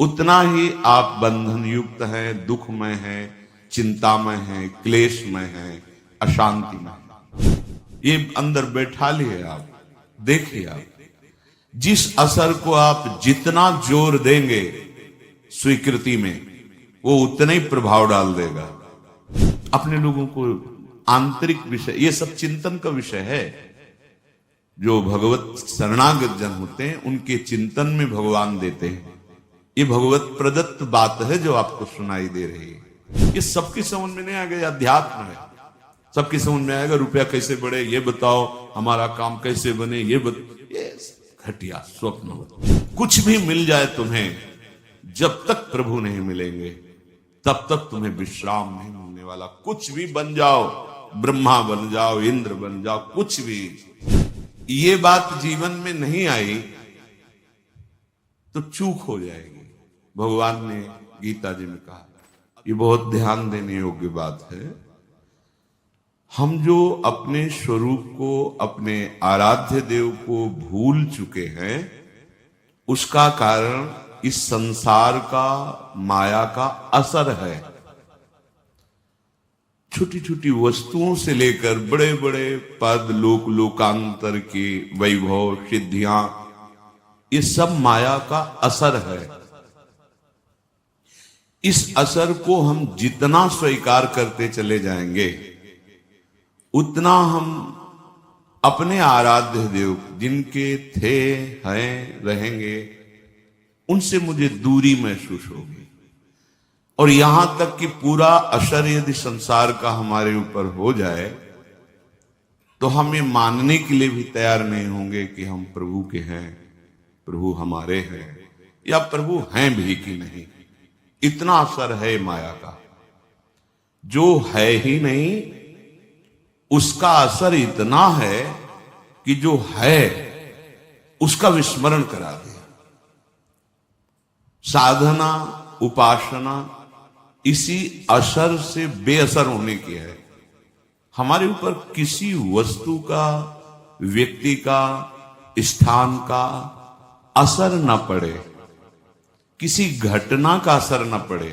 उतना ही आप बंधन युक्त हैं, दुखमय हैं, चिंतामय हैं, क्लेशमय हैं, अशांतिमय हैं। ये अंदर बैठा लिए आप, देखिए आप जिस असर को आप जितना जोर देंगे स्वीकृति में, वो उतना ही प्रभाव डाल देगा। अपने लोगों को आंतरिक विषय, ये सब चिंतन का विषय है। जो भगवत शरणागत जन होते हैं उनके चिंतन में भगवान देते हैं। ये भगवत प्रदत्त बात है जो आपको सुनाई दे रही है। ये सबकी समझ में नहीं आएगा, अध्यात्म है। सबकी समझ में आएगा रुपया कैसे बढ़े ये बताओ, हमारा काम कैसे बने ये घटिया स्वप्न। कुछ भी मिल जाए तुम्हें, जब तक प्रभु नहीं मिलेंगे तब तक तुम्हें विश्राम नहीं मिलने वाला। कुछ भी बन जाओ, ब्रह्मा बन जाओ, इंद्र बन जाओ, कुछ भी, ये बात जीवन में नहीं आई तो चूक हो जाएगी। भगवान ने गीता जी में कहा, ये बहुत ध्यान देने योग्य बात है। हम जो अपने स्वरूप को, अपने आराध्य देव को भूल चुके हैं, उसका कारण इस संसार का, माया का असर है। छोटी छोटी वस्तुओं से लेकर बड़े बड़े पद, लोक लोकांतर के वैभव, सिद्धियां, ये सब माया का असर है। इस असर को हम जितना स्वीकार करते चले जाएंगे, उतना हम अपने आराध्य देव, जिनके थे, हैं, रहेंगे, उनसे मुझे दूरी महसूस होगी। और यहां तक कि पूरा असर यदि संसार का हमारे ऊपर हो जाए तो हम ये मानने के लिए भी तैयार नहीं होंगे कि हम प्रभु के हैं, प्रभु हमारे हैं, या प्रभु हैं भी कि नहीं। इतना असर है माया का। जो है ही नहीं उसका असर इतना है कि जो है उसका विस्मरण करा दिया। साधना, उपासना इसी असर से बेअसर होने की है। हमारे ऊपर किसी वस्तु का, व्यक्ति का, स्थान का असर न पड़े, किसी घटना का असर न पड़े,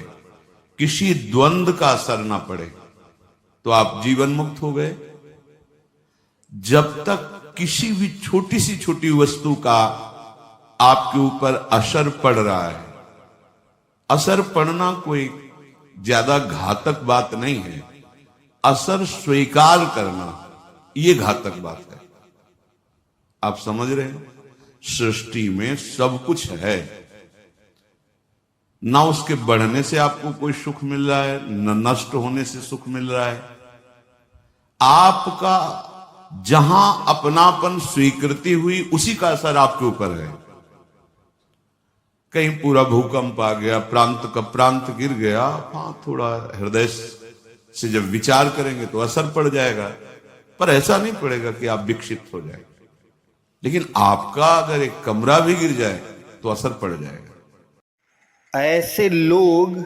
किसी द्वंद्व का असर न पड़े, तो आप जीवन मुक्त हो गए। जब तक किसी भी छोटी सी छोटी वस्तु का आपके ऊपर असर पड़ रहा है, असर पड़ना कोई ज्यादा घातक बात नहीं है, असर स्वीकार करना ये घातक बात है। आप समझ रहे हैं? सृष्टि में सब कुछ है, ना उसके बढ़ने से आपको कोई सुख मिल रहा है, न नष्ट होने से सुख मिल रहा है। आपका जहां अपनापन, स्वीकृति हुई, उसी का असर आपके ऊपर है। कहीं पूरा भूकंप आ गया, प्रांत का प्रांत गिर गया, हाँ थोड़ा हृदय से जब विचार करेंगे तो असर पड़ जाएगा, पर ऐसा नहीं पड़ेगा कि आप विक्षिप्त हो जाए। लेकिन आपका अगर एक कमरा भी गिर जाए तो असर पड़ जाएगा। ऐसे लोग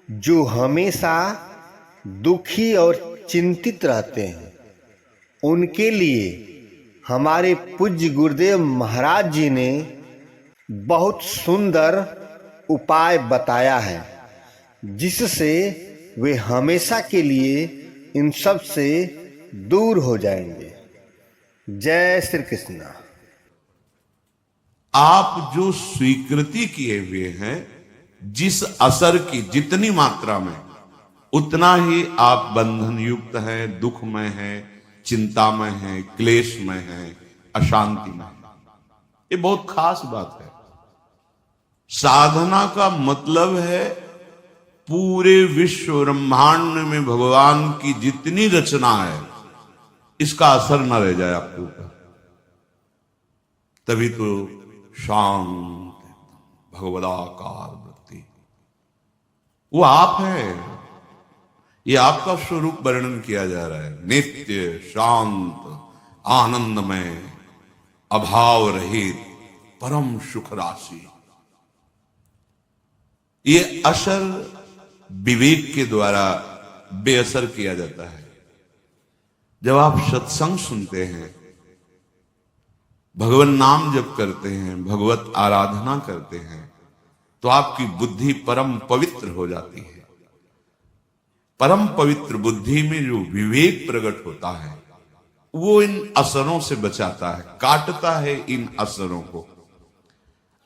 जो हमेशा दुखी और चिंतित रहते हैं, उनके लिए हमारे पूज्य गुरुदेव महाराज जी ने बहुत सुंदर उपाय बताया है, जिससे वे हमेशा के लिए इन सब से दूर हो जाएंगे। जय श्री कृष्ण। आप जो स्वीकृति किए हुए हैं, जिस असर की जितनी मात्रा में, उतना ही आप बंधन युक्त हैं, दुखमय हैं, चिंतामय हैं, क्लेशमय हैं, अशांतिमय हैं। ये बहुत खास बात है। साधना का मतलब है पूरे विश्व ब्रह्मांड में भगवान की जितनी रचना है, इसका असर न रह जाए आपके ऊपर। तभी तो शांत भगवदाकार वृत्ति, वो आप है। ये आपका स्वरूप वर्णन किया जा रहा है। नित्य, शांत, आनंदमय, अभाव रहित, परम सुख राशि। ये असर विवेक के द्वारा बेअसर किया जाता है। जब आप सत्संग सुनते हैं, भगवान नाम जप करते हैं, भगवत आराधना करते हैं, तो आपकी बुद्धि परम पवित्र हो जाती है। परम पवित्र बुद्धि में जो विवेक प्रकट होता है वो इन असरों से बचाता है, काटता है इन असरों को।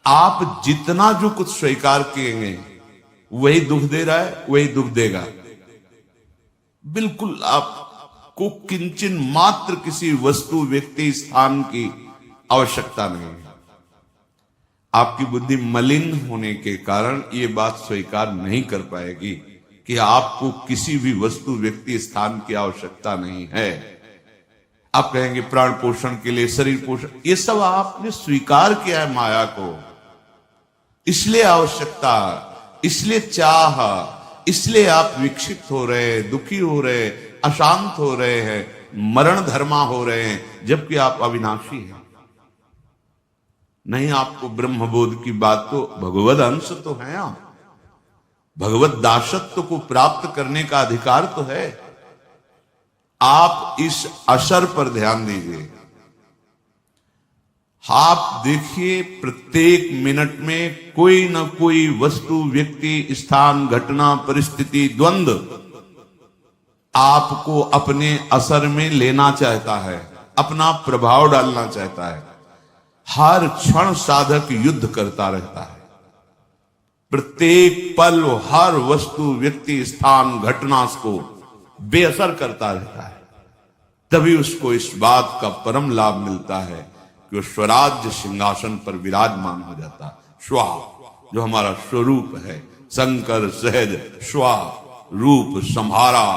आप जितना जो कुछ स्वीकार किएंगे वही दुख दे रहा है, वही दुख देगा। बिल्कुल आपको किंचन मात्र किसी वस्तु, व्यक्ति, स्थान की आवश्यकता नहीं है। आपकी बुद्धि मलिन होने के कारण ये बात स्वीकार नहीं कर पाएगी कि आपको किसी भी वस्तु, व्यक्ति, स्थान की आवश्यकता नहीं है। आप कहेंगे प्राण पोषण के लिए, शरीर पोषण, ये सब आपने स्वीकार किया है माया को, इसलिए आवश्यकता, इसलिए चाह, इसलिए आप विक्षिप्त हो रहे हैं, दुखी हो रहे हैं, अशांत हो रहे हैं, मरण धर्मा हो रहे हैं, जबकि आप अविनाशी हैं। नहीं, आपको ब्रह्मबोध की बात तो, भगवद अंश तो है, आप भगवत दासत्व को प्राप्त करने का अधिकार तो है। आप इस असर पर ध्यान दीजिए। आप देखिए प्रत्येक मिनट में कोई ना कोई वस्तु, व्यक्ति, स्थान, घटना, परिस्थिति, द्वंद्व आपको अपने असर में लेना चाहता है, अपना प्रभाव डालना चाहता है। हर क्षण साधक युद्ध करता रहता है। प्रत्येक पल हर वस्तु, व्यक्ति, स्थान, घटना को बेअसर करता रहता है। तभी उसको इस बात का परम लाभ मिलता है कि वो स्वराज्य सिंहासन पर विराजमान हो जाता है। स्वा, जो हमारा स्वरूप है, शंकर सहज स्वा रूप संहारा,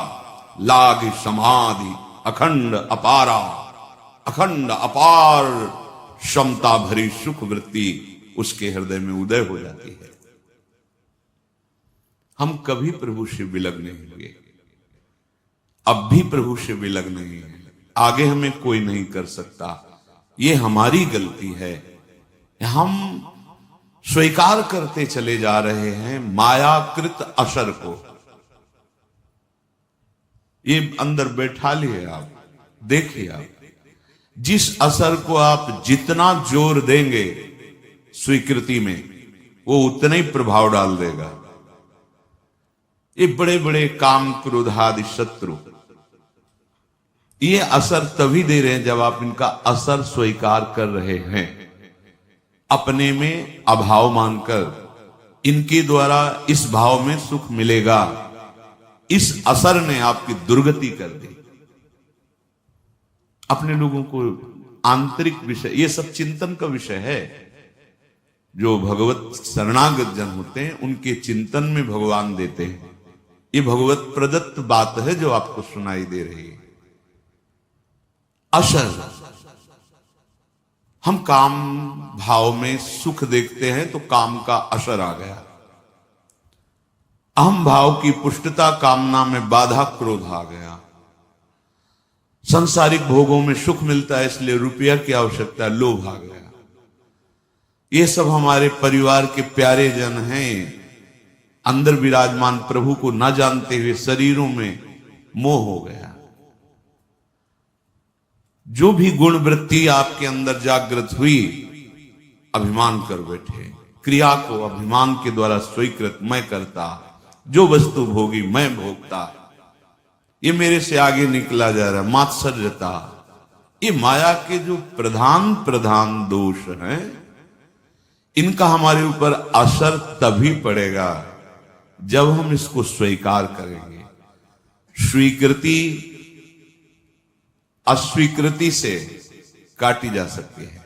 लाग समाधि अखंड अपारा, अखंड अपार क्षमता भरी सुख वृत्ति उसके हृदय में उदय हो जाती है। हम कभी प्रभु से विलग नहीं हुए, अब भी प्रभु से विलग नहीं है, आगे हमें कोई नहीं कर सकता। ये हमारी गलती है। हम स्वीकार करते चले जा रहे हैं मायाकृत असर को। ये अंदर बैठा लिए आप, देखिए आप, जिस असर को आप जितना जोर देंगे स्वीकृति में, वो उतना ही प्रभाव डाल देगा। ये बड़े बड़े काम, क्रोध आदि शत्रु ये असर तभी दे रहे हैं जब आप इनका असर स्वीकार कर रहे हैं, अपने में अभाव मानकर इनके द्वारा इस भाव में सुख मिलेगा। इस असर ने आपकी दुर्गति कर दी। अपने लोगों को आंतरिक विषय, ये सब चिंतन का विषय है। जो भगवत शरणागत जन होते हैं उनके चिंतन में भगवान देते हैं। ये भगवत प्रदत्त बात है जो आपको सुनाई दे रही है। असर, हम काम भाव में सुख देखते हैं तो काम का असर आ गया। अहम भाव की पुष्टता, कामना में बाधा, क्रोध आ गया। सांसारिक भोगों में सुख मिलता है इसलिए रुपया की आवश्यकता, लोभ आ गया। ये सब हमारे परिवार के प्यारे जन हैं, अंदर विराजमान प्रभु को न जानते हुए शरीरों में मोह हो गया। जो भी गुण वृत्ति आपके अंदर जागृत हुई, अभिमान कर बैठे। क्रिया को अभिमान के द्वारा स्वीकृत, मैं करता, जो वस्तु भोगी मैं भोगता, ये मेरे से आगे निकला जा रहा, मात्सर्यता। ये माया के जो प्रधान प्रधान दोष हैं, इनका हमारे ऊपर असर तभी पड़ेगा जब हम इसको स्वीकार करेंगे। स्वीकृति अस्वीकृति से काटी जा सकती है,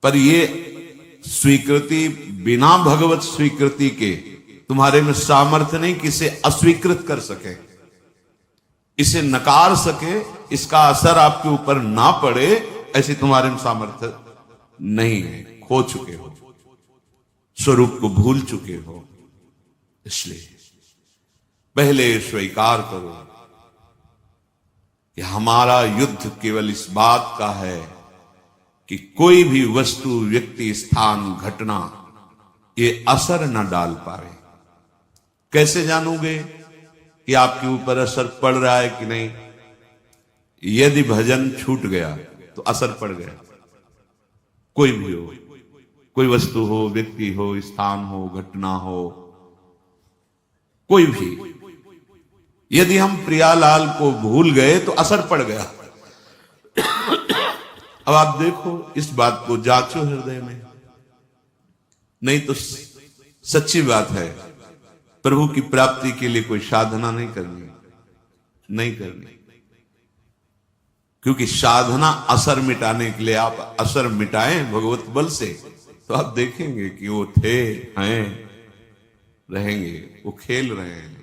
पर ये स्वीकृति बिना भगवत स्वीकृति के तुम्हारे में सामर्थ्य नहीं कि इसे अस्वीकृत कर सके, इसे नकार सके, इसका असर आपके ऊपर ना पड़े, ऐसे तुम्हारे में सामर्थ्य नहीं है। खो चुके हो, स्वरूप को भूल चुके हो। इसलिए पहले स्वीकार करो कि हमारा युद्ध केवल इस बात का है कि कोई भी वस्तु, व्यक्ति, स्थान, घटना ये असर न डाल पाए। कैसे जानोगे कि आपके ऊपर असर पड़ रहा है कि नहीं? यदि भजन छूट गया तो असर पड़ गया। कोई भी हो, कोई वस्तु हो, व्यक्ति हो, स्थान हो, घटना हो, कोई भी, यदि हम प्रियालाल को भूल गए तो असर पड़ गया। अब आप देखो, इस बात को जांचो हृदय में, नहीं तो सच्ची बात है, प्रभु की प्राप्ति के लिए कोई साधना नहीं करनी, नहीं करनी, क्योंकि साधना असर मिटाने के लिए, आप असर मिटाएं भगवत बल से, तो आप देखेंगे कि वो थे, हैं, रहेंगे, वो खेल रहे हैं,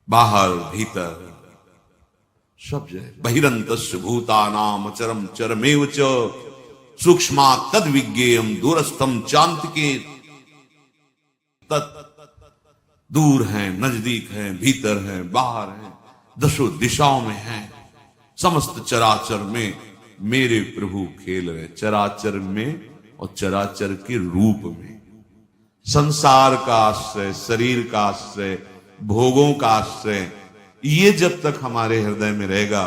बाहर भीतर सब जगह। बहिरंतस्य भूतानाम अचरम चरमेव च सूक्ष्मा तद विज्ञेयम दूरस्थम चांतिके तत्। दूर है, नजदीक है, भीतर है, बाहर है, दसों दिशाओं में है, समस्त चराचर में मेरे प्रभु खेल रहे, चराचर में और चराचर के रूप में। संसार का आश्रय, शरीर का आश्रय, भोगों का आश्रय, ये जब तक हमारे हृदय में रहेगा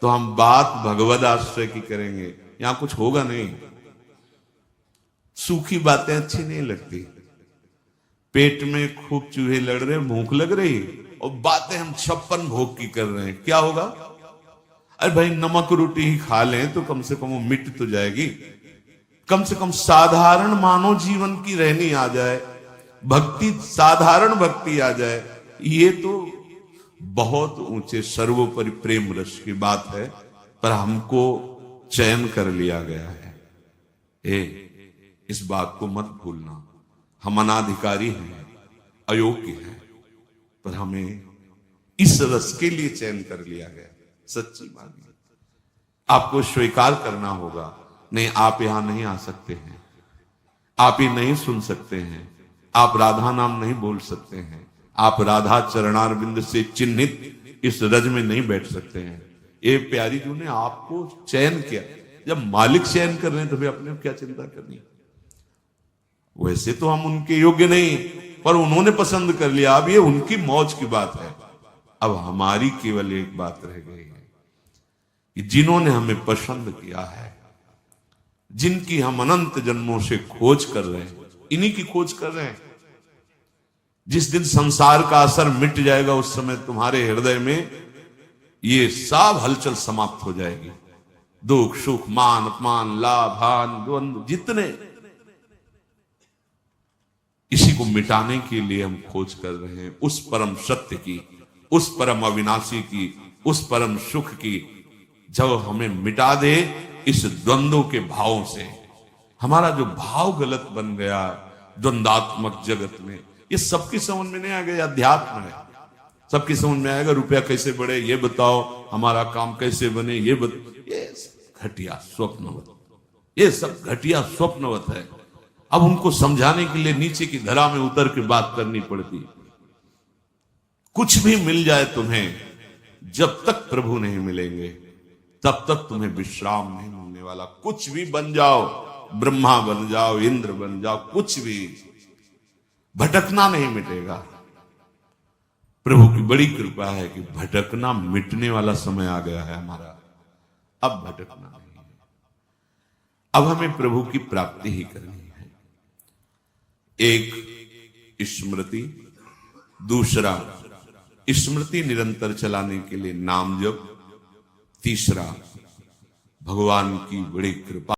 तो हम बात भगवद आश्रय की करेंगे, यहां कुछ होगा नहीं। सूखी बातें अच्छी नहीं लगती, पेट में खूब चूहे लड़ रहे, भूख लग रही, और बातें हम 56 भोग की कर रहे हैं, क्या होगा? अरे भाई, नमक रोटी ही खा लें तो कम से कम वो मिट तो जाएगी, कम से कम साधारण मानव जीवन की रहनी आ जाए, भक्ति, साधारण भक्ति आ जाए, ये तो बहुत ऊंचे सर्वोपरि प्रेम रस की बात है। पर हमको चयन कर लिया गया है, इस बात को मत भूलना। हम अनाधिकारी हैं, अयोग्य हैं, पर हमें इस रस के लिए चयन कर लिया गया। सच्ची मानिए, आपको स्वीकार करना होगा, नहीं आप यहां नहीं आ सकते हैं, आप ही नहीं सुन सकते हैं, आप राधा नाम नहीं बोल सकते हैं, आप राधा चरणारविंद से चिन्हित इस रज में नहीं बैठ सकते हैं। ये प्यारी जी ने आपको चयन किया, जब मालिक चयन कर रहे हैं तो फिर अपने क्या चिंता करनी। वैसे तो हम उनके योग्य नहीं, पर उन्होंने पसंद कर लिया, अब ये उनकी मौज की बात है। अब हमारी केवल एक बात रह गई है कि जिन्होंने हमें पसंद किया है, जिनकी हम अनंत जन्मों से खोज कर रहे हैं, इन्हीं की खोज कर रहे हैं। जिस दिन संसार का असर मिट जाएगा, उस समय तुम्हारे हृदय में ये सब हलचल समाप्त हो जाएगी। दुख सुख मान अपमान लाभ हान द्वंद्व जितने, इसी को मिटाने के लिए हम खोज कर रहे हैं, उस परम सत्य की, उस परम अविनाशी की, उस परम सुख की, जब हमें मिटा दे इस द्वंद्वों के भावों से। हमारा जो भाव गलत बन गया द्वंद्वात्मक जगत में, ये सबकी समझ में नहीं आ गया। अध्यात्म है, सबकी समझ में आएगा रुपया कैसे बढ़े ये बताओ, हमारा काम कैसे बने ये घटिया स्वप्नवत, ये सब घटिया स्वप्नवत है। अब उनको समझाने के लिए नीचे की धरा में उतर के बात करनी पड़ती। कुछ भी मिल जाए तुम्हें, जब तक प्रभु नहीं मिलेंगे तब तक तुम्हें विश्राम नहीं मिलने वाला। कुछ भी बन जाओ, ब्रह्मा बन जाओ, इंद्र बन जाओ, कुछ भी, भटकना नहीं मिटेगा। प्रभु की बड़ी कृपा है कि भटकना मिटने वाला समय आ गया है हमारा। अब भटकना नहीं है, अब हमें प्रभु की प्राप्ति ही करनी है। एक स्मृति, दूसरा स्मृति निरंतर चलाने के लिए नाम जप, तीसरा भगवान की बड़ी कृपा।